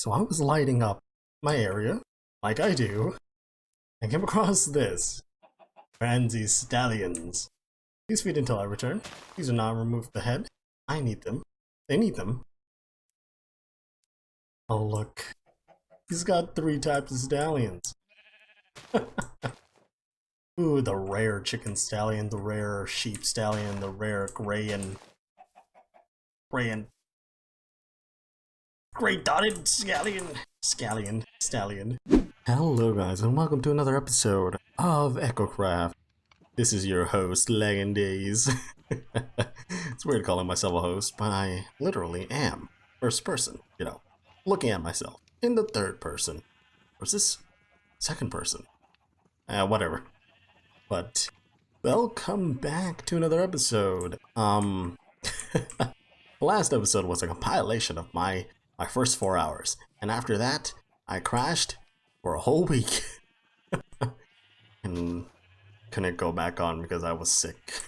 So I was lighting up my area, like I do, and came across this. Fancy stallions. Please feed until I return. These are not remove the head. I need them. They need them. Oh look. He's got 3 types of stallions. Ooh, the rare chicken stallion, the rare sheep stallion, the rare gray and gray dotted stallion. Hello guys and welcome to another episode of EchoCraft. This is your host, Legendays. It's weird calling myself a host, but I literally am. First person, looking at myself in the third person. Or is this second person? Whatever. But welcome back to another episode. The last episode was a compilation of my first 4 hours, and after that, I crashed for a whole week and couldn't go back on because I was sick.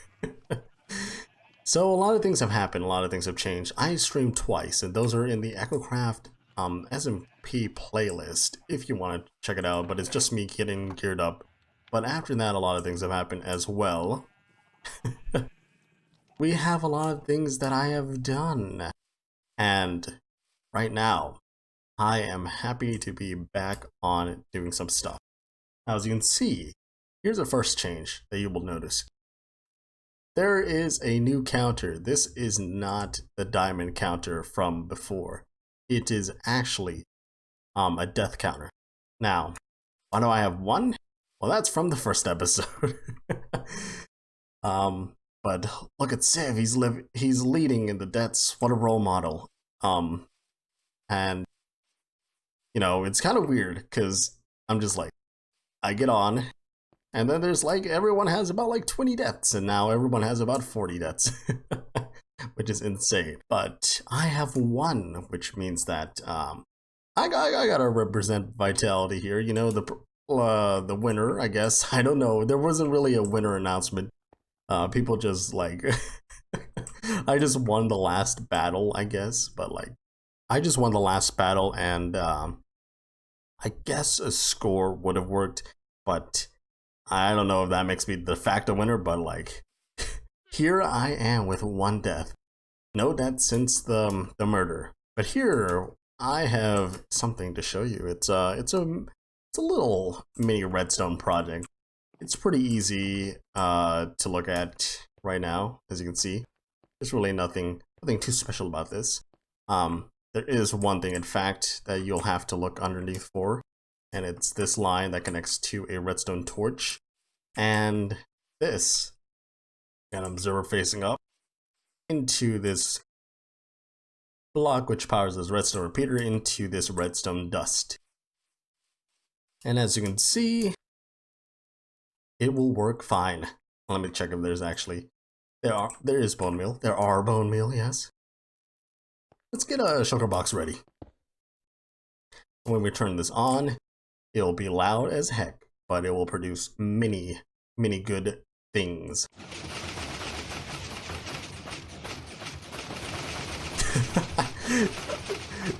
So a lot of things have happened, a lot of things have changed. I streamed twice, and those are in the EchoCraft SMP playlist if you want to check it out, but it's just me getting geared up. But after that, a lot of things have happened as well. We have a lot of things that I have done. And right now, I am happy to be back on doing some stuff. Now, as you can see, here's the first change that you will notice. There is a new counter. This is not the diamond counter from before. It is actually a death counter. Now, why do I have one? Well, that's from the first episode. But look at Civ. He's leading in the deaths. What a role model. And it's kind of weird because I'm just like, I get on, and then there's like everyone has about like 20 deaths, and now everyone has about 40 deaths, which is insane. But I have one, which means that I gotta represent vitality here. The winner, I guess. I don't know. There wasn't really a winner announcement. People just like I just won the last battle, I guess, but like I just won the last battle, and I guess a score would have worked, but I don't know if that makes me the de facto winner, but like here I am with 1 death. No death since the murder. But here I have something to show you. It's a little mini redstone project. It's pretty easy to look at right now, as you can see. There's really nothing too special about this. There is one thing, in fact, that you'll have to look underneath for, and it's this line that connects to a redstone torch, and this, an observer facing up, into this block which powers this redstone repeater into this redstone dust. And as you can see, it will work fine. Let me check if there's actually there is bone meal. There are bone meal, yes. Let's get a shulker box ready. When we turn this on, it'll be loud as heck, but it will produce many good things.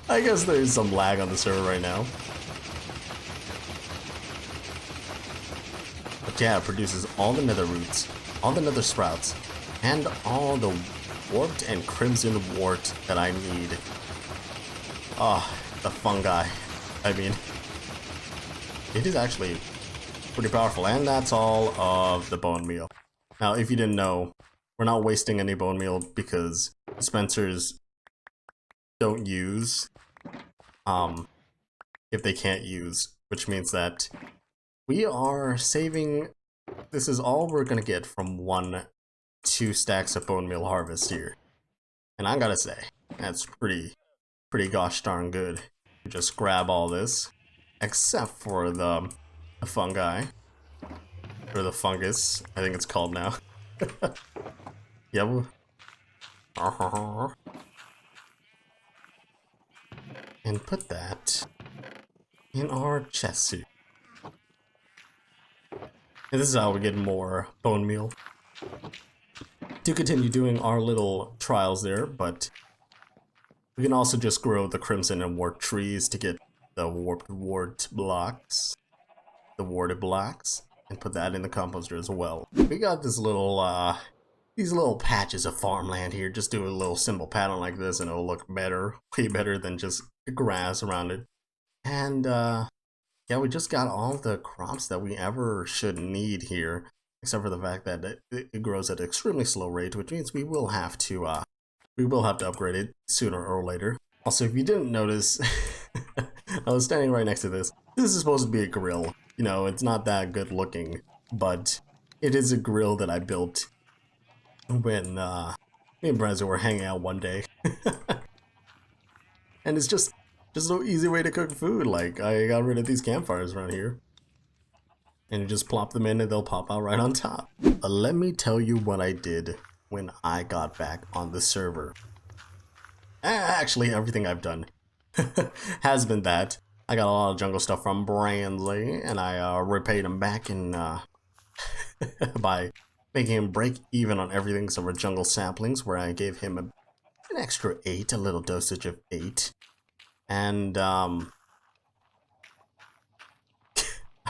I guess there's some lag on the server right now. But yeah, it produces all the nether roots, all the nether sprouts, and all the warped and crimson wart that I need. The fungi. I mean, it is actually pretty powerful, and that's all of the bone meal. Now, if you didn't know, we're not wasting any bone meal because dispensers don't use if they can't use, which means that we are saving. This is all we're gonna get from 2 stacks of bone meal harvest here, and I gotta say that's pretty gosh darn good. You just grab all this, except for the fungi, or the fungus, I think it's called now. Yep. And put that in our chest suit. And this is how we get more bone meal to continue doing our little trials there. But We can also just grow the crimson and warped trees to get the warped blocks, the warded blocks, and put that in the composter as well. We got this little, these little patches of farmland here. Just do a little simple pattern like this and it'll look better, way better than just grass around it. And, yeah, we just got all the crops that we ever should need here, except for the fact that it grows at an extremely slow rate, which means we will have to upgrade it sooner or later. Also, if you didn't notice, I was standing right next to this. This is supposed to be a grill. You know, it's not that good looking, but it is a grill that I built when me and Brezza were hanging out one day. And it's just an easy way to cook food. Like, I got rid of these campfires around here. And you just plop them in and they'll pop out right on top. But let me tell you what I did when I got back on the server. Actually, everything I've done has been that. I got a lot of jungle stuff from Brandley, and I repaid him back in by making him break even on everything except for jungle saplings, where I gave him an extra 8, a little dosage of 8. And I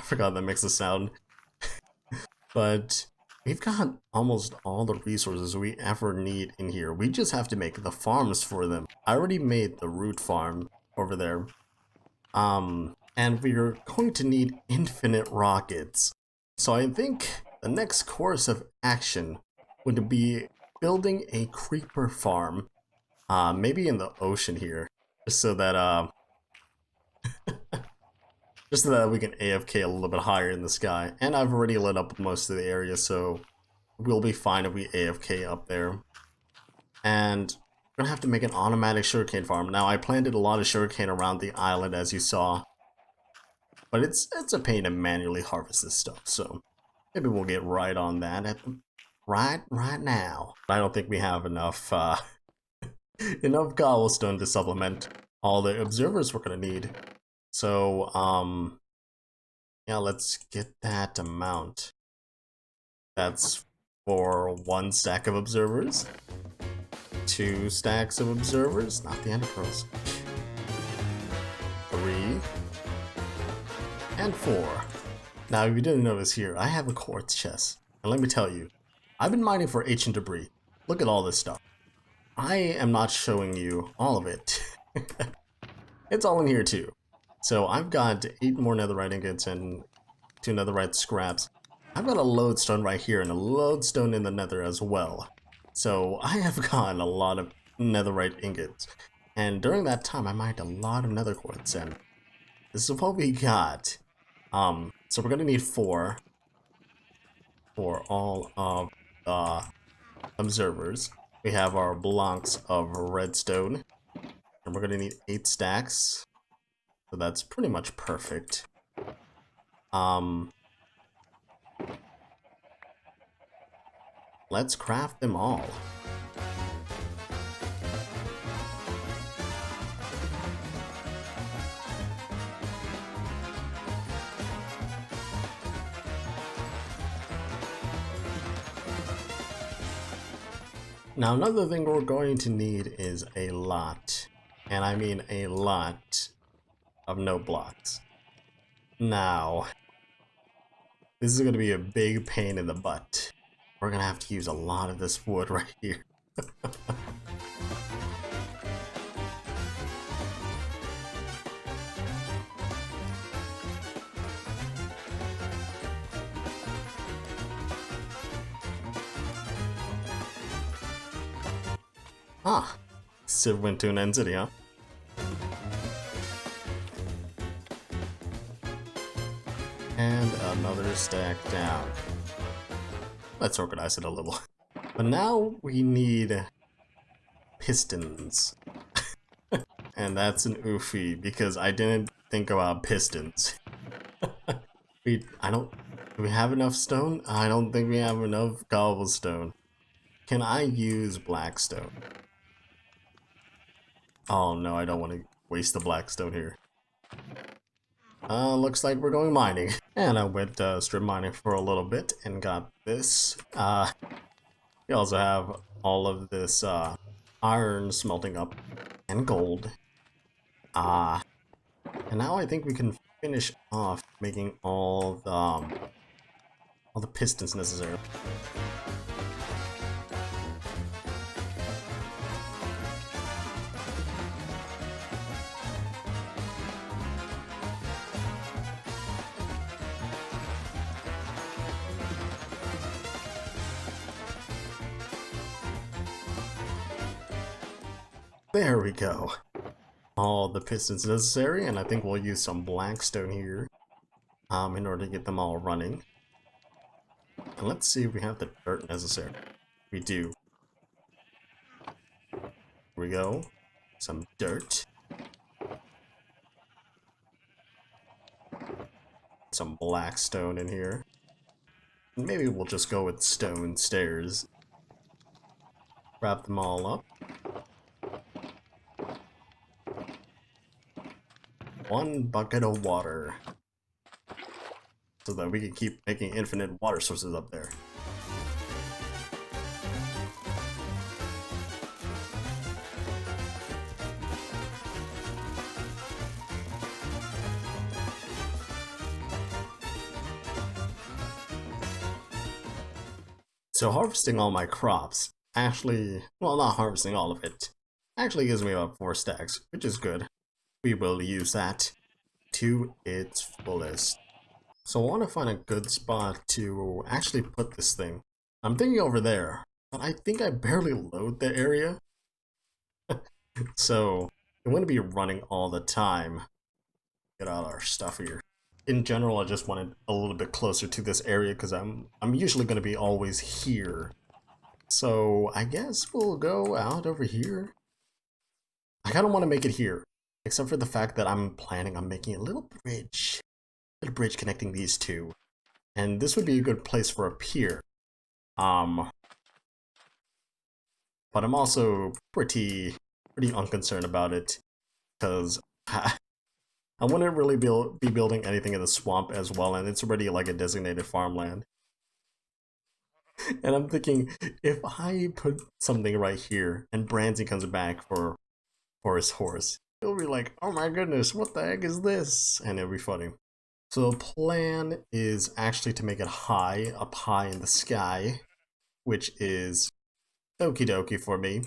forgot that makes a sound. But we've got almost all the resources we ever need in here. We just have to make the farms for them. I already made the root farm over there. And we're going to need infinite rockets. So I think the next course of action would be building a creeper farm. Maybe in the ocean here. Just so that just so that we can AFK a little bit higher in the sky. And I've already lit up most of the area, so we'll be fine if we AFK up there. And we're gonna have to make an automatic sugarcane farm. Now, I planted a lot of sugarcane around the island, as you saw. But it's a pain to manually harvest this stuff, so maybe we'll get right on that right now. I don't think we have enough enough cobblestone to supplement all the observers we're gonna need. So, yeah, let's get that amount. That's for 1 stack of observers, 2 stacks of observers, not the ender pearls, 3, and 4. Now, if you didn't notice here, I have a quartz chest, and let me tell you, I've been mining for ancient debris. Look at all this stuff. I am not showing you all of it. It's all in here too. So I've got 8 more netherite ingots and 2 netherite scraps. I've got a lodestone right here and a lodestone in the nether as well. So I have gotten a lot of netherite ingots. And during that time I mined a lot of nether quartz, and this is what we got. So we're gonna need 4 for all of the observers. We have our blocks of redstone, and we're gonna need 8 stacks. So that's pretty much perfect. Let's craft them all. Now, another thing we're going to need is a lot, and I mean a lot, of note blocks. Now, this is going to be a big pain in the butt. We're going to have to use a lot of this wood right here. Ah, Civ went to an end city, huh? And another stack down. Let's organize it a little. But now we need pistons. And that's an oofy because I didn't think about pistons. Do we have enough stone? I don't think we have enough cobblestone. Can I use blackstone? Oh no, I don't want to waste the blackstone here. Looks like we're going mining. And I went strip mining for a little bit and got this. We also have all of this iron smelting up, and gold. And now I think we can finish off making all the pistons necessary. There we go. All the pistons necessary, and I think we'll use some blackstone here in order to get them all running. And let's see if we have the dirt necessary. We do. Here we go. Some dirt. Some blackstone in here. Maybe we'll just go with stone stairs. Wrap them all up. One bucket of water. So that we can keep making infinite water sources up there. So harvesting all my crops actually, well, not harvesting all of it, actually gives me about 4 stacks, which is good. We will use that to its fullest. So I want to find a good spot to actually put this thing. I'm thinking over there, but I think I barely load the area. So it wouldn't be running all the time. Get out our stuff here. In general, I just wanted a little bit closer to this area because I'm usually going to be always here. So I guess we'll go out over here. I kind of want to make it here, except for the fact that I'm planning on making a little bridge connecting these two, and this would be a good place for a pier. But I'm also pretty unconcerned about it because I wouldn't really be building anything in the swamp as well, and it's already like a designated farmland. And I'm thinking, if I put something right here and Brandy comes back for his horse, he'll be like, oh my goodness, what the heck is this? And it'll be funny. So the plan is actually to make it high, up high in the sky, which is okie dokie for me.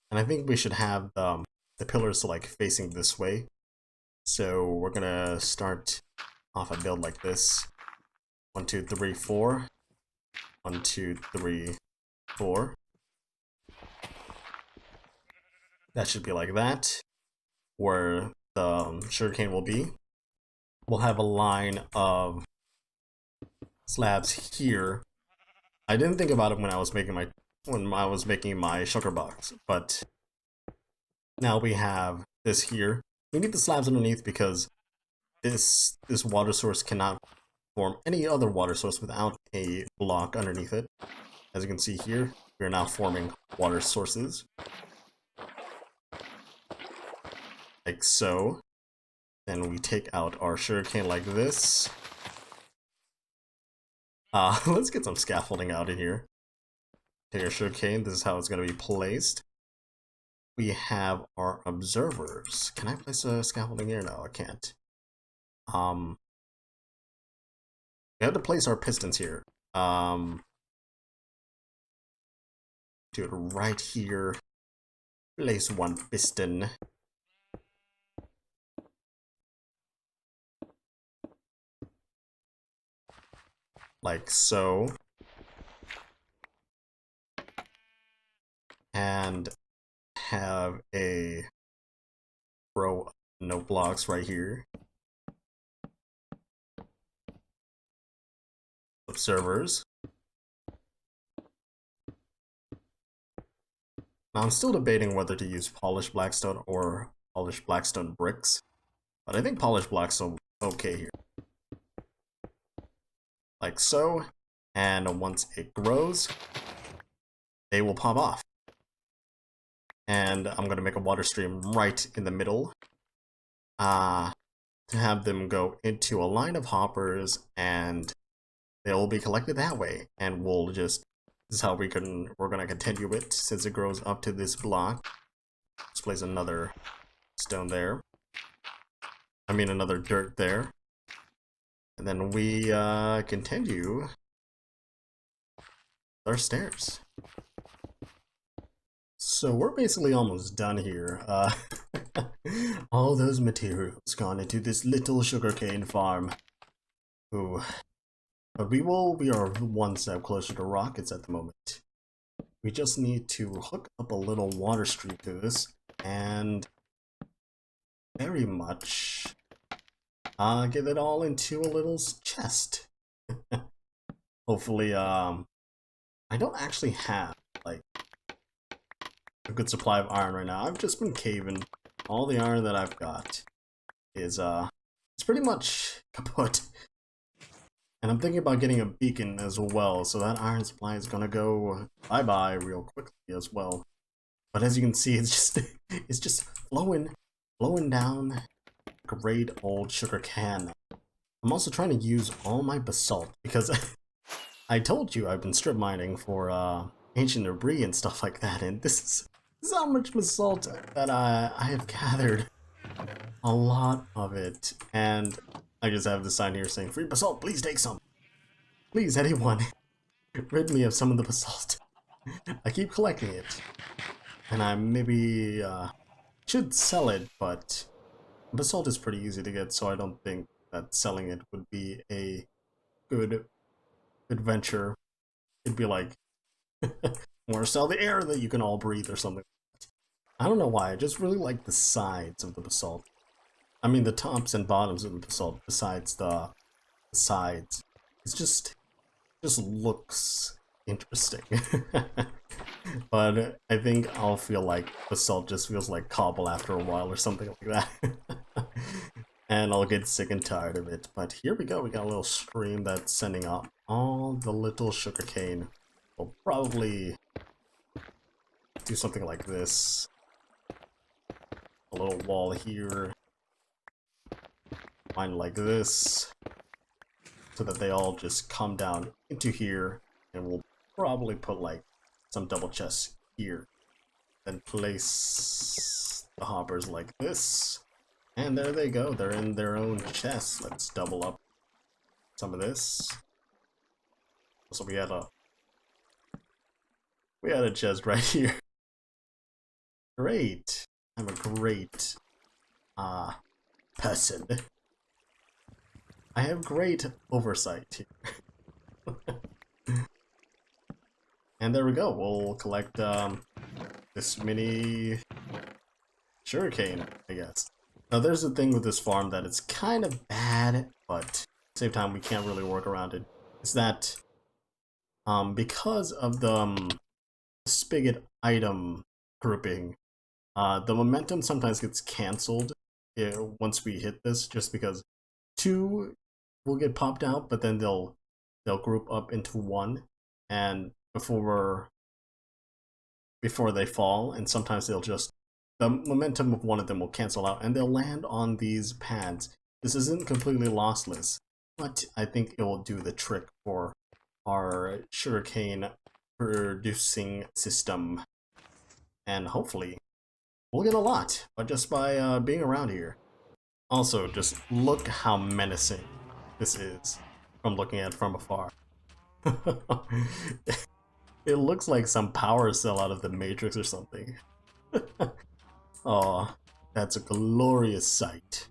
And I think we should have the pillars like facing this way. So we're gonna start off a build like this. 1, 2, 3, 4. 1, 2, 3, 4. That should be like that, where the sugarcane will be. We'll have a line of slabs here. I didn't think about it when I was making my sugar box, but now we have this here. We need the slabs underneath because this water source cannot form any other water source without a block underneath it. As you can see here, we are now forming water sources. Like so. Then we take out our sugarcane like this. Let's get some scaffolding out of here. Take our sugarcane, this is how it's going to be placed. We have our observers. Can I place a scaffolding here? No, I can't. We have to place our pistons here. Do it right here. Place 1 piston. Like so. And have a row of no blocks right here. Observers. Now I'm still debating whether to use polished blackstone or polished blackstone bricks, but I think polished blackstone okay here. Like so, and once it grows, they will pop off. And I'm going to make a water stream right in the middle to have them go into a line of hoppers, and they'll be collected that way, and we'll just This is how we're gonna continue it since it grows up to this block. Let's place another stone there. I mean another dirt there. And then we continue our stairs. So we're basically almost done here. All those materials gone into this little sugarcane farm. Ooh. But we are one step closer to rockets at the moment. We just need to hook up a little water stream to this and very much get it all into a little chest. Hopefully, I don't actually have like a good supply of iron right now. I've just been caving. All the iron that I've got is it's pretty much kaput. And I'm thinking about getting a beacon as well, so that iron supply is gonna go bye-bye real quickly as well. But as you can see, it's just flowing down great old sugar can. I'm also trying to use all my basalt because I told you I've been strip mining for ancient debris and stuff like that, and this is how much basalt that I have gathered. A lot of it, and I just have the sign here saying, "Free basalt, please take some. Please, anyone, rid me of some of the basalt." I keep collecting it, and I maybe should sell it, but basalt is pretty easy to get, so I don't think that selling it would be a good venture. It'd be like, or sell the air that you can all breathe or something. I don't know why, I just really like the sides of the basalt. I mean the tops and bottoms of the basalt, besides the sides. It's just looks interesting. But I think I'll feel like basalt just feels like cobble after a while or something like that. And I'll get sick and tired of it. But here we go, we got a little stream that's sending out all the little sugarcane. We'll probably do something like this. A little wall here. Mine like this. So that they all just come down into here. And we'll probably put like some double chests here. Then place the hoppers like this. And there they go, they're in their own chests. Let's double up some of this. So we had a chest right here. Great. I'm a great person. I have great oversight here. And there we go. We'll collect this mini sugarcane, I guess. Now there's the thing with this farm that it's kind of bad, but at the same time we can't really work around it. Is that because of the spigot item grouping, the momentum sometimes gets cancelled once we hit this, just because 2 will get popped out, but then they'll group up into 1, and before they fall, and sometimes they'll just the momentum of one of them will cancel out, and they'll land on these pads. This isn't completely lossless, but I think it will do the trick for our sugarcane producing system, and hopefully we'll get a lot, but just by being around here. Also, just look how menacing this is from looking at it from afar. It looks like some power cell out of the Matrix or something. Oh, that's a glorious sight.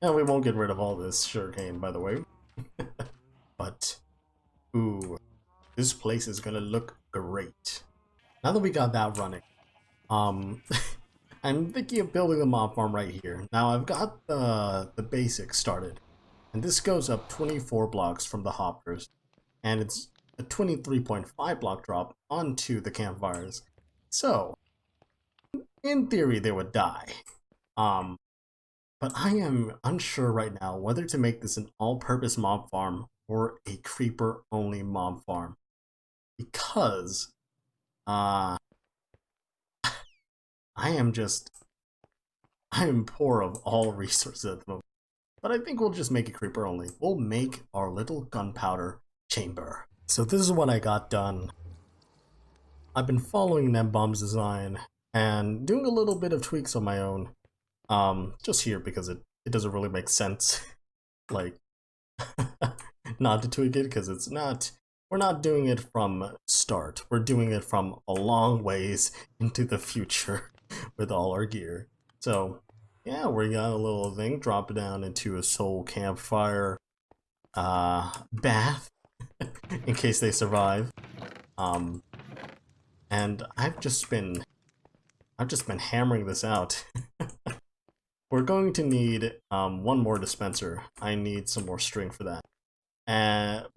And we won't get rid of all this sugarcane, by the way. But, ooh, this place is gonna look great. Now that we got that running, I'm thinking of building the mob farm right here. Now I've got the basics started, and this goes up 24 blocks from the hoppers, and it's a 23.5 block drop onto the campfires. So, in theory, they would die. But I am unsure right now whether to make this an all-purpose mob farm or a creeper-only mob farm, because I am poor of all resources at the moment. But I think we'll just make it creeper only. We'll make our little gunpowder chamber. So this is what I got done I've been following Nembomb's design and doing a little bit of tweaks on my own. Just here because it doesn't really make sense. Like, not to tweak it because it's not. We're not doing it from start. We're doing it from a long ways into the future with all our gear. So, yeah, we got a little thing. Drop it down into a soul campfire bath in case they survive. Um, and I've just been hammering this out. We're going to need one more dispenser. I need some more string for that.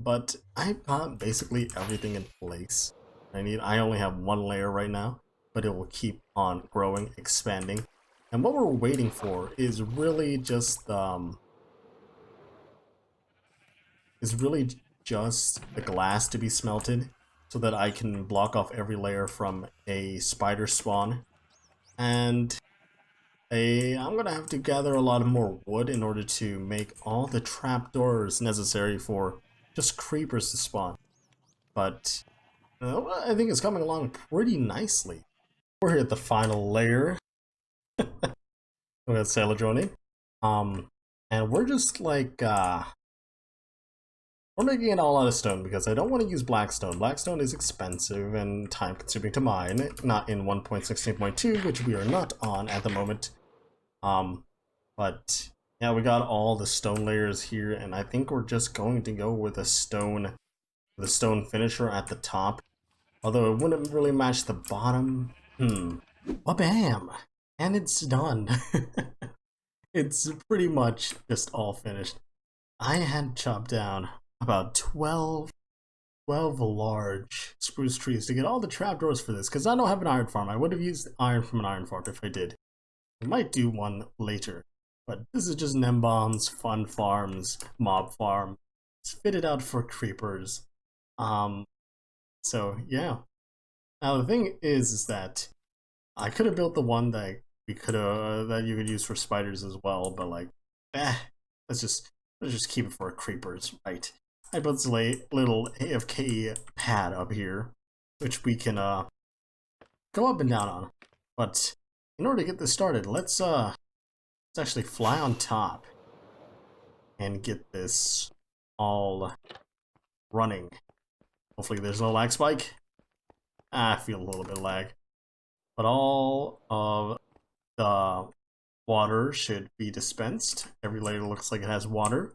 But I've got basically everything in place. I only have one layer right now, but it will keep on growing, expanding. And what we're waiting for is really just the glass to be smelted so that I can block off every layer from a spider spawn. And I'm gonna have to gather a lot more wood in order to make all the trapdoors necessary for just creepers to spawn. But I think it's coming along pretty nicely. We're here at the final layer. We got Saladroni. And we're just like we're making it all out of stone because I don't want to use blackstone. Blackstone is expensive and time consuming to mine, not in 1.16.2, which we are not on at the moment. But yeah, we got all the stone layers here, and I think we're just going to go with the stone finisher at the top. Although it wouldn't really match the bottom. Well, bam! And it's done. It's pretty much just all finished. I had chopped down about 12 large spruce trees to get all the trapdoors for this, because I don't have an iron farm. I would have used iron from an iron farm if I did. I might do one later, but this is just Nembomb's fun farms, mob farm. It's fitted out for creepers. So yeah. Now the thing is that I could have built the one that you could use for spiders as well, but like, let's just keep it for creepers, right? I built this little AFK pad up here, which we can go up and down on. But in order to get this started, let's actually fly on top and get this all running. Hopefully there's no lag spike. I feel a little bit of lag. But all of the water should be dispensed. Every layer looks like it has water.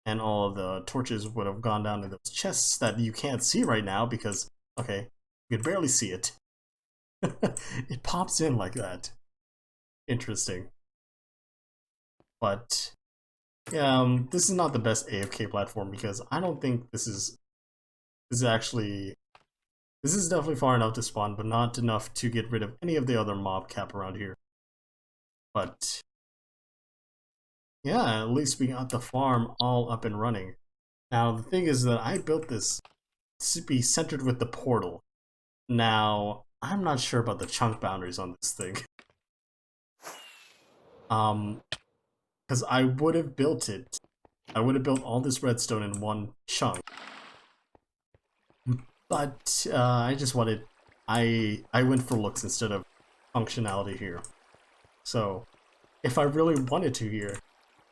And all of the torches would have gone down to those chests that you can't see right now because, okay, you can barely see it. It pops in like that. Interesting. But yeah, this is not the best AFK platform because I don't think this is definitely far enough to spawn, but not enough to get rid of any of the other mob cap around here. But yeah, at least we got the farm all up and running. Now the thing is that I built this to be centered with the portal. Now I'm not sure about the chunk boundaries on this thing. Because I would have built it. I would have built all this redstone in one chunk. But I just wanted, I went for looks instead of functionality here. So if I really wanted to here,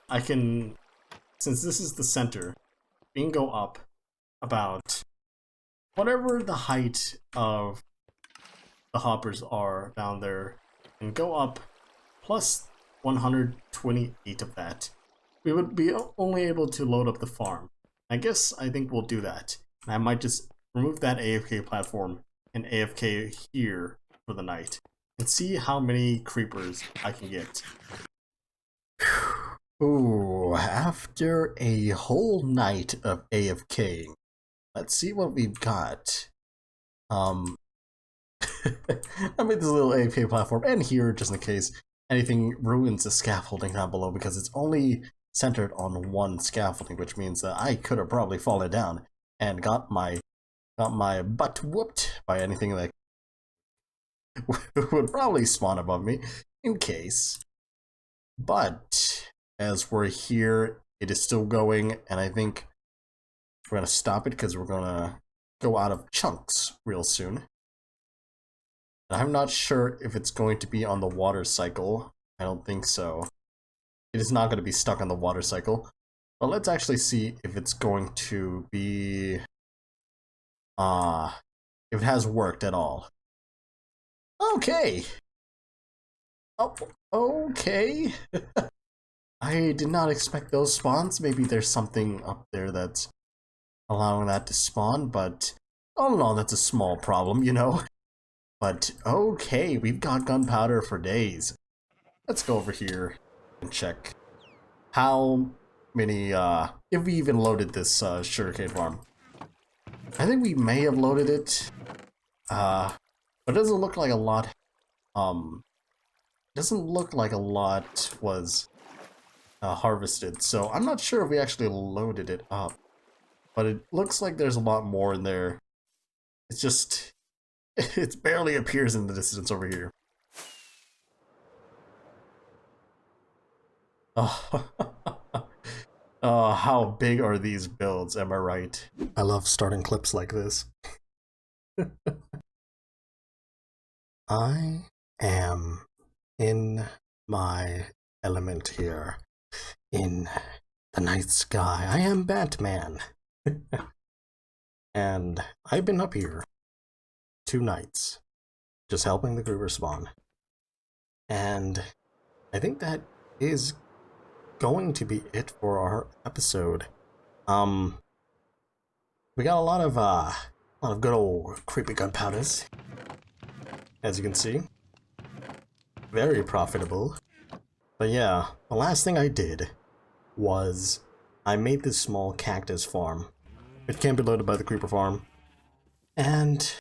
I can, since this is the center, we can go up about whatever the height of the hoppers are down there and go up plus 128 of that. We would be only able to load up the farm. I think we'll do that. I might just remove that AFK platform and AFK here for the night and see how many creepers I can get. Ooh, after a whole night of AFK, let's see what we've got. I made this little AFK platform and here just in case anything ruins the scaffolding down below because it's only centered on one scaffolding, which means that I could have probably fallen down and got my butt whooped by anything that would probably spawn above me in case. But as we're here, it is still going, and I think we're gonna stop it because we're gonna go out of chunks real soon. I'm not sure if it's going to be on the water cycle. I don't think so. It is not going to be stuck on the water cycle. But let's actually see if it's going to be... if it has worked at all. Okay! Oh, okay. I did not expect those spawns. Maybe there's something up there that's allowing that to spawn, but... oh no, that's a small problem, you know? But okay, we've got gunpowder for days. Let's go over here and check how many, if we even loaded this sugarcane farm. I think we may have loaded it, but it doesn't look like a lot, doesn't look like a lot was harvested, so I'm not sure if we actually loaded it up. But it looks like there's a lot more in there. It's just, it barely appears in the distance over here. Oh, how big are these builds, am I right? I love starting clips like this. I am in my element here. In the night sky. I am Batman. And I've been up here 2 nights, just helping the creeper spawn. And I think that is going to be it for our episode. We got a lot of good old creepy gunpowders, as you can see. Very profitable. But yeah, the last thing I did was I made this small cactus farm. It can be loaded by the creeper farm. And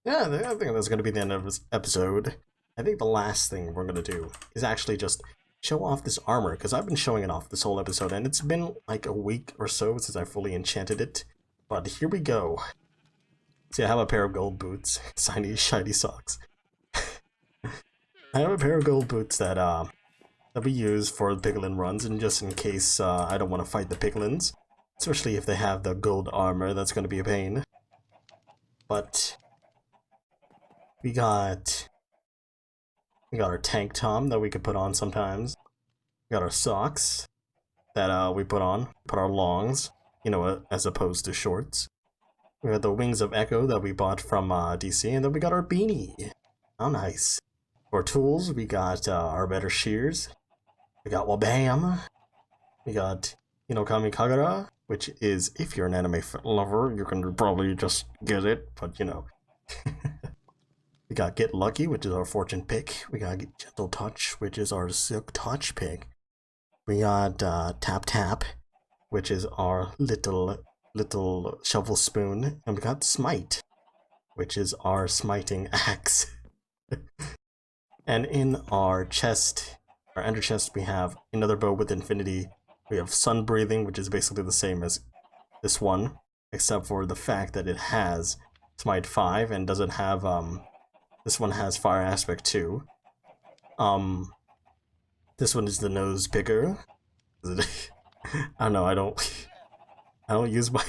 yeah, I think that's going to be the end of this episode. I think the last thing we're going to do is actually just show off this armor, because I've been showing it off this whole episode, and it's been like a week or so since I fully enchanted it. But here we go. See, I have a pair of gold boots, shiny socks. I have a pair of gold boots that we use for the piglin runs, and just in case I don't want to fight the piglins, especially if they have the gold armor, that's going to be a pain. But we got our tank tom that we could put on sometimes. We got our socks that we put on, our longs, you know, as opposed to shorts. We got the wings of Echo that we bought from DC, and then we got our beanie. How nice. For tools, we got our better shears. We got Wabam. We got Kami Kagura, which is, if you're an anime lover, you can probably just get it, but you know. We got Get Lucky, which is our fortune pick. We got Gentle Touch, which is our silk touch pick. We got Tap Tap, which is our little shovel spoon. And we got Smite, which is our smiting axe. And in our chest, our ender chest, we have another bow with infinity. We have sun breathing, which is basically the same as this one, except for the fact that it has Smite 5 and doesn't have this one has fire aspect 2. This one is the nose picker. I don't know, I don't use my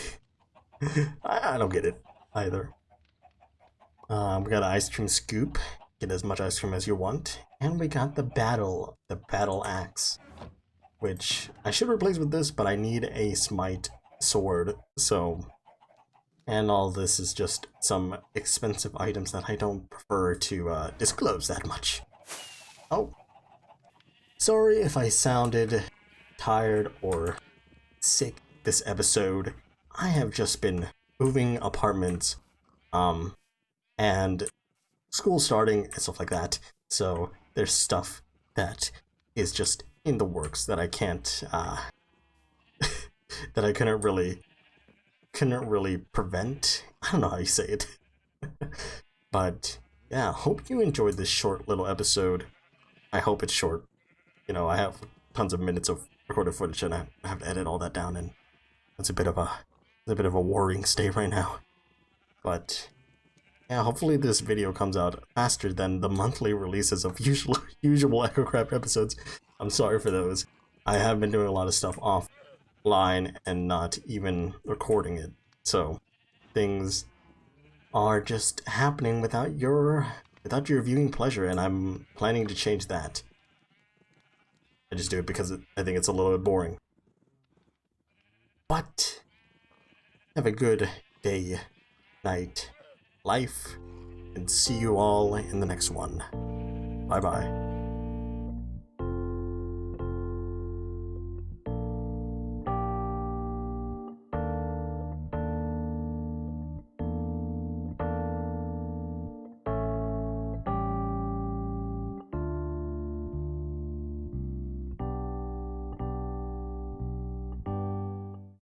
I don't get it either. We got an ice cream scoop. Get as much ice cream as you want. And we got the battle axe, which I should replace with this, but I need a smite sword, so... And all this is just some expensive items that I don't prefer to disclose that much. Oh. Sorry if I sounded tired or sick this episode. I have just been moving apartments, and school starting and stuff like that. So there's stuff that is just in the works that I can't, that I couldn't really prevent. I don't know how you say it. But yeah, hope you enjoyed this short little episode. I hope it's short. You know, I have tons of minutes of recorded footage and I have to edit all that down, and it's a bit of a worrying state right now. But yeah, hopefully this video comes out faster than the monthly releases of usual EchoCraft episodes. I'm sorry for those. I have been doing a lot of stuff offline and not even recording it. So things are just happening without your without your viewing pleasure, and I'm planning to change that. I just do it because I think it's a little bit boring. But have a good day, night, life, and see you all in the next one. Bye bye.